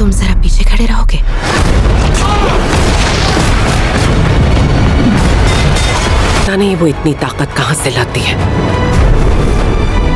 तुम जरा पीछे खड़े रहोगे? पता नहीं वो इतनी ताकत कहाँ से लाती है।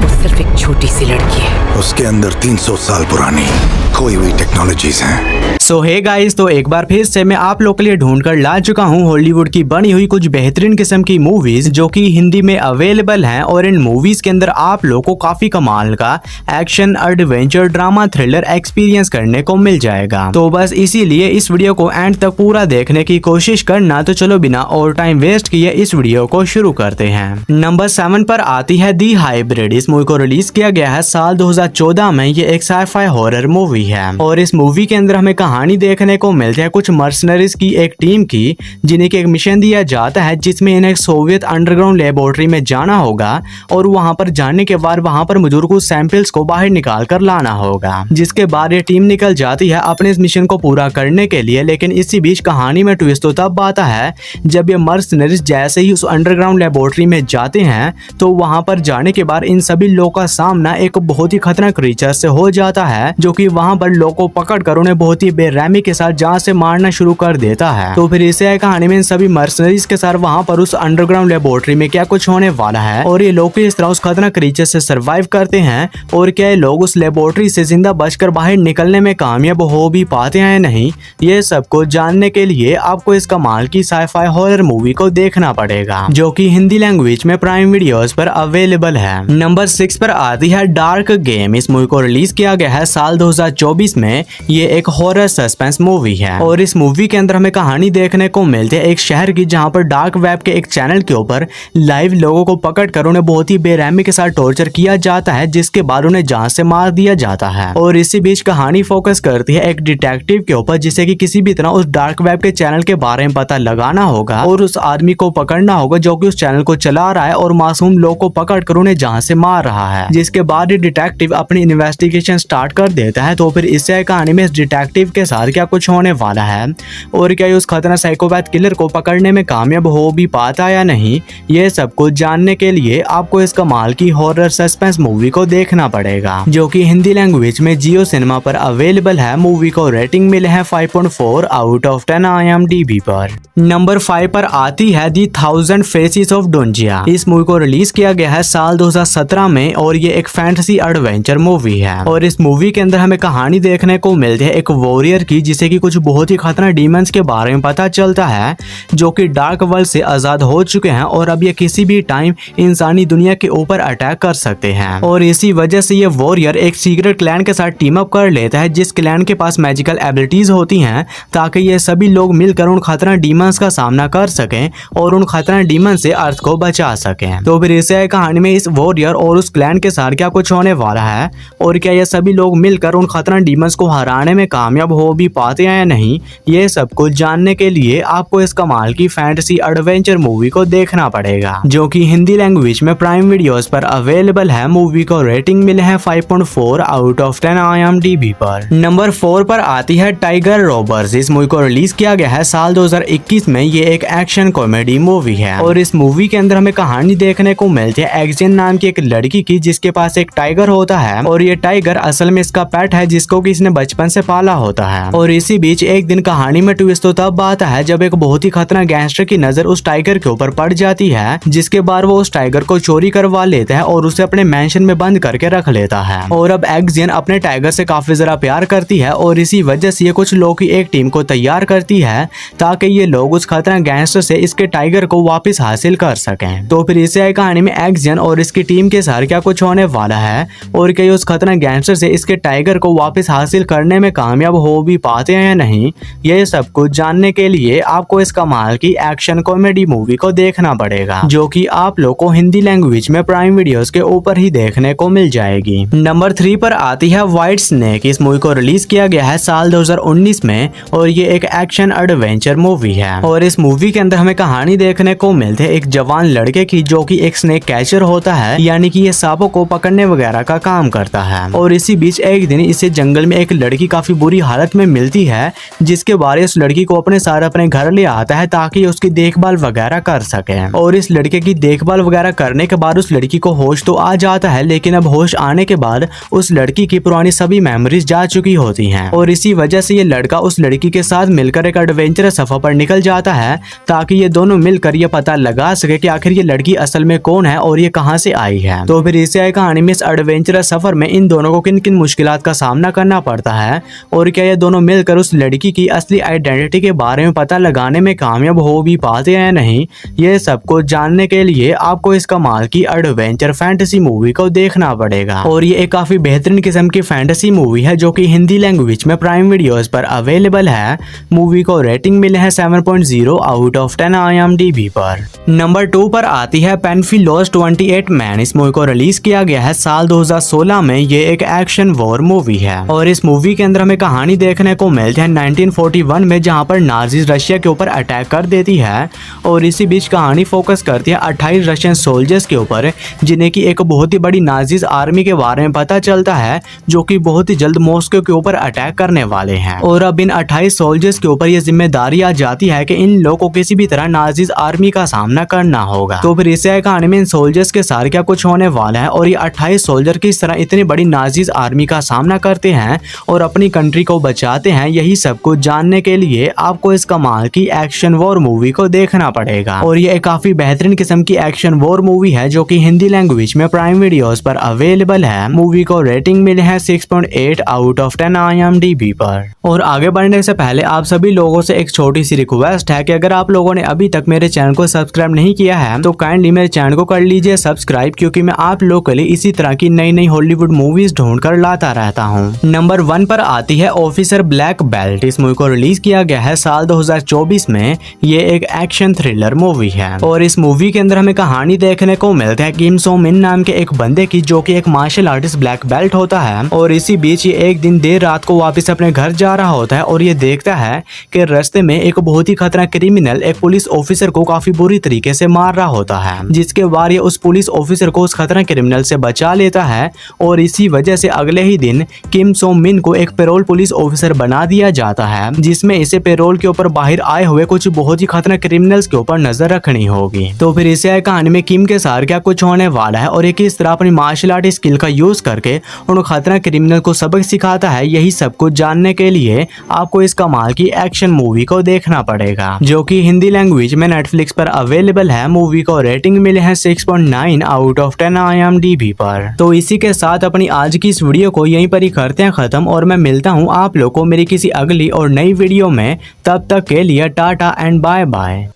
वो सिर्फ एक छोटी सी लड़की है। उसके अंदर 300 साल पुरानी खोई हुई टेक्नोलॉजीज हैं। सो हे गाइस, तो एक बार फिर से मैं आप लोग के लिए ढूंढ कर ला चुका हूँ हॉलीवुड की बनी हुई कुछ बेहतरीन किस्म की मूवीज जो कि हिंदी में अवेलेबल हैं। और इन मूवीज के अंदर आप लोग को काफी कमाल का action, adventure, drama, thriller experience करने को मिल जाएगा। तो बस इसीलिए इस वीडियो को एंड तक पूरा देखने की कोशिश करना। तो चलो बिना और टाइम वेस्ट किए इस वीडियो को शुरू करते हैं। नंबर 7 पर आती है दी हाइब्रिड। इस मूवी को रिलीज किया गया है साल 2014 में। ये एक साइ-फाई हॉरर मूवी है और इस मूवी के अंदर हमें कहानी देखने को मिलती है कुछ मर्सनरीज की एक टीम की, जिन्हें एक मिशन दिया जाता है जिसमें इन्हें सोवियत अंडरग्राउंड लेबोरेटरी में जाना होगा और वहां पर जाने के बाद वहां पर मौजूद कुछ सैंपल्स को बाहर निकाल कर लाना होगा। जिसके बाद ये टीम निकल जाती है अपने इस मिशन को पूरा करने के लिए। लेकिन इसी बीच कहानी में ट्विस्ट तो तब आता है जब ये मर्सनरीज जैसे ही उस अंडरग्राउंड लेबोरेटरी में जाते हैं तो वहां पर जाने के बाद इन सभी लोगों का सामना एक बहुत ही खतरनाक क्रीचर से हो जाता है, जो कि वहां पर लोगों को पकड़कर उन्हें बहुत ही बेरहमी के साथ जान से मारना शुरू कर देता है। तो फिर इसे कहानी में इन सभी मर्सनरीज के साथ वहां पर उस अंडरग्राउंड लेबोरेटरी में क्या कुछ होने वाला है और ये लोग इस तरह उस खतरनाक क्रीचर से सरवाइव करते हैं और क्या ये लोग उस लेबोरेटरी से जिंदा बचकर बाहर निकलने में कामयाब हो भी पाते हैं या नहीं, ये सब कुछ जानने के लिए आपको इस कमाल की साइ-फाई हॉरर मूवी को देखना पड़ेगा, जो कि हिंदी लैंग्वेज में प्राइम वीडियोस पर अवेलेबल है। नंबर 6 पर आती है डार्क गेम। इस मूवी को रिलीज किया गया है साल 2024 में। ये एक हॉरर सस्पेंस मूवी है और इस मूवी के अंदर हमें कहानी देखने को मिलती है एक शहर की, जहां पर डार्क वेब के एक चैनल के ऊपर लाइव लोगों को पकड़कर उन्हें बहुत ही बेरहमी के साथ टॉर्चर किया जाता है, जिसके बाद उन्हें जान से मार दिया जाता है। और इसी बीच कहानी फोकस करती है एक डिटेक्टिव के ऊपर, जिसे कि किसी भी तरह उस डार्क वेब के चैनल के बारे में पता लगाना होगा और उस आदमी को पकड़ना होगा जो कि उस चैनल को चला रहा है और मासूम लोग को पकड़कर उन्हें जान से मार रहा है। जिसके बाद डिटेक्टिव अपनी इन्वेस्टिगेशन स्टार्ट कर देता है। तो फिर इससे कहानी में इस डिटेक्टिव के साथ क्या कुछ होने वाला है और क्या उस खतरनाक साइकोपैथ किलर को पकड़ने में कामयाब हो भी पाता या नहीं, ये सब कुछ जानने के लिए आपको इस कमाल की हॉरर सस्पेंस मूवी को देखना पड़ेगा, जो कि हिंदी लैंग्वेज में जियो सिनेमा पर अवेलेबल है। मूवी को रेटिंग मिले है 5.4 आउट ऑफ 10 IMDb पर। नंबर 5 पर आती है दी 1000 फेसेस ऑफ डोंजिया। इस मूवी को रिलीज किया गया है साल 2017 में और ये एक फैंटेसी एडवेंचर मूवी है। और इस मूवी के अंदर हमें कहानी देखने को मिलती है एक वॉरियर की, जिसे कि कुछ बहुत ही खतरनाक डीमंस के बारे में पता चलता है, जो कि डार्क वर्ल्ड से आजाद हो चुके हैं और अब ये किसी भी टाइम इंसानी दुनिया के ऊपर अटैक कर सकते हैं। और इसी वजह से ये वॉरियर एक सीक्रेट क्लैन के साथ टीम अप कर लेता है, जिस क्लैन के पास मैजिकल एबिलिटीज होती हैं, ताकि ये सभी लोग मिलकर उन खतरनाक डीमंस का सामना कर सकें और उन खतरनाक डीमंस से अर्थ को बचा सकें। तो फिर इसे कहानी में इस वॉरियर और उस क्लैन के साथ क्या कुछ होने वाला है और क्या ये सभी लोग मिलकर उन खतरनाक डीमंस को हराने में कामयाब हो भी पाते हैं या नहीं, ये सब कुछ जानने के लिए आपको इस कमाल की फैंटेसी एडवेंचर मूवी को देखना पड़ेगा, जो कि हिंदी लैंग्वेज में प्राइम वीडियोस पर अवेलेबल है। मूवी को रेटिंग मिले है 5.4 आउट ऑफ 10 IMDb पर। नंबर 4 पर आती है टाइगर रॉबर्स। इस मूवी को रिलीज किया गया है साल 2021 में। ये एक एक्शन कॉमेडी मूवी है और इस मूवी के अंदर हमें कहानी देखने को मिलती है एक्जेन नाम की एक लड़की की, जिसके पास एक टाइगर होता है और ये टाइगर असल में इसका पेट है, जिसको कि इसने बचपन से पाला होता है। और इसी बीच एक दिन कहानी में ट्विस्ट तो तब आता है जब एक बहुत ही खतरनाक गैंगस्टर की नजर उस टाइगर के ऊपर पड़ जाती है, जिसके बाद वो उस टाइगर को चोरी करवा लेता है और उसे अपने मैंशन में बंद करके रख लेता है। और अब एक्जेन अपने टाइगर से काफी जरा प्यार करती है और इसी वजह से ये कुछ लोग की एक टीम को तैयार करती है ताकि ये लोग उस खतरनाक गैंगस्टर से इसके टाइगर को वापस हासिल कर सकें। तो फिर इसे कहानी में एक्जेन और इसकी टीम के साथ क्या कुछ होने वाला है और क्या उस खतरनाक गैंगस्टर से इसके टाइगर को वापस हासिल करने में कामयाब हो भी पाते हैं या नहीं, ये सब कुछ जानने के लिए आपको इस कमाल की एक्शन कॉमेडी मूवी को देखना पड़ेगा, जो कि आप लोग को हिंदी लैंग्वेज में प्राइम वीडियोस के ऊपर ही देखने को मिल जाएगी। नंबर 3 पर आती है व्हाइट स्नेक। इस मूवी को रिलीज किया गया है साल 2019 में और ये एक एक्शन एडवेंचर मूवी है। और इस मूवी के अंदर हमें कहानी देखने को मिलती है एक जवान लड़के की, जो कि एक स्नेक कैचर होता है, यानी कि ये सांप सांपों को पकड़ने वगैरह का काम करता है। और इसी बीच एक दिन इसे जंगल में एक लड़की काफी बुरी हालत में मिलती है, जिसके बारे उस लड़की को अपने साथ अपने घर ले आता है ताकि उसकी देखभाल वगैरह कर सके। और इस लड़के की देखभाल वगैरह करने के बाद उस लड़की को होश तो आ जाता है, लेकिन अब होश आने के बाद उस लड़की की पुरानी सभी मेमोरीज जा चुकी होती हैं। और इसी वजह से ये लड़का उस लड़की के साथ मिलकर एक एडवेंचरस सफर पर निकल जाता है ताकि ये दोनों मिलकर ये पता लगा सके कि आखिर ये लड़की असल में कौन है और ये कहां से आई है। तो फिर इसे कहानी में इस एडवेंचरस सफर में इन दोनों को किन किन मुश्किलात का सामना करना पड़ता है और क्या ये दोनों मिलकर उस लड़की की असली आइडेंटिटी के बारे में पता लगाने में कामयाब हो भी पाते हैं या नहीं, ये सब कुछ जानने के लिए आपको इस कमाल की एडवेंचर फैंटेसी मूवी को देखना पड़ेगा। और ये एक काफी बेहतरीन किस्म की फैंटेसी मूवी है जो कि हिंदी लैंग्वेज में प्राइम वीडियोस पर अवेलेबल है। मूवी को रेटिंग मिले है 7.0 आउट ऑफ 10 IMDb पर। नंबर 2 पर आती है पेनफिलोस 28 मैन। इस मूवी को रिलीज किया गया है साल 2016 में। ये एक एक्शन वॉर मूवी है और इस मूवी के अंदर हमें कहानी देखने को मिलती है 1941 में, जहां पर नाजीज रशिया के ऊपर अटैक कर देती है। और इसी बीच कहानी फोकस करती है 28 रशियन सोल्जर्स के ऊपर, जिन्हें की एक बहुत ही बड़ी नाजीज आर्मी के बारे में पता चलता है, जो कि बहुत ही जल्द मॉस्को के ऊपर अटैक करने वाले हैं। और अब इन 28 सोल्जर्स के ऊपर यह जिम्मेदारी आ जाती है कि इन लोगों को किसी भी तरह नाजीज आर्मी का सामना करना होगा। तो फिर इसे कहानी में इन सोल्जर्स के साथ क्या कुछ होने वाला है और ये 28 सोल्जर किस तरह इतनी बड़ी नाजीज आर्मी का सामना करते हैं और अपनी कंट्री को बचाते हैं, यही सब कुछ जानने के लिए आपको इस कमाल की एक्शन वॉर मूवी को देखना पड़ेगा। और ये एक काफी बेहतरीन किस्म की एक्शन वॉर मूवी है जो कि हिंदी लैंग्वेज में प्राइम वीडियोस पर अवेलेबल है। मूवी को रेटिंग मिले है 6.8 आउट ऑफ 10 IMDb पर। और आगे बढ़ने से पहले आप सभी लोगों से एक छोटी सी रिक्वेस्ट है कि अगर आप लोगों ने अभी तक मेरे चैनल को सब्सक्राइब नहीं किया है तो काइंडली मेरे चैनल को कर लीजिए सब्सक्राइब, क्योंकि मैं आप लोगों के लिए इसी तरह की नई नई हॉलीवुड मूवीज ढूंढ कर लाता रहता हूँ। नंबर 1 पर आती है ऑफिसर ब्लैक बेल्ट। इस मूवी को रिलीज किया गया है साल 2024 में। ये एक एक्शन थ्रिलर मूवी है और इस मूवी के अंदर हमें कहानी देखने को मिलता है किम सो मिन नाम के एक बंदे की, जो कि एक मार्शल आर्टिस्ट ब्लैक बेल्ट होता है। और इसी बीच ये एक दिन देर रात को वापस अपने घर जा रहा होता है और ये देखता है कि रास्ते में एक बहुत ही खतरनाक क्रिमिनल एक पुलिस ऑफिसर को काफी बुरी तरीके से मार रहा होता है, जिसके बाद ये उस पुलिस ऑफिसर को उस खतरनाक क्रिमिनल से बचा लेता है। और इसी वजह से अगले ही दिन किम सो मिन को एक पेरोल पुलिस ऑफिसर बना दिया जाता है, जिसमें इसे पेरोल के ऊपर बाहर आए हुए कुछ बहुत ही खतरनाक क्रिमिनल्स के ऊपर नजर रखनी होगी। तो फिर इसे कहानी में किम के साथ क्या कुछ होने वाला है और ये किस तरह अपनी मार्शल आर्ट स्किल का यूज करके उन खतरनाक क्रिमिनल को सबक सिखाता है, यही सब कुछ जानने के लिए आपको इस कमाल की एक्शन मूवी को देखना पड़ेगा, जो कि हिंदी लैंग्वेज में नेटफ्लिक्स पर अवेलेबल है। मूवी को रेटिंग मिले है 6.9 आउट ऑफ 10 IMDb पर। तो इसी के साथ अपनी आज की इस वीडियो को यहीं पर ही करते हैं खत्म और मैं मिलता हूँ आप लोगों को मेरी किसी अगली और नई वीडियो में। तब तक के लिए टाटा एंड बाय बाय।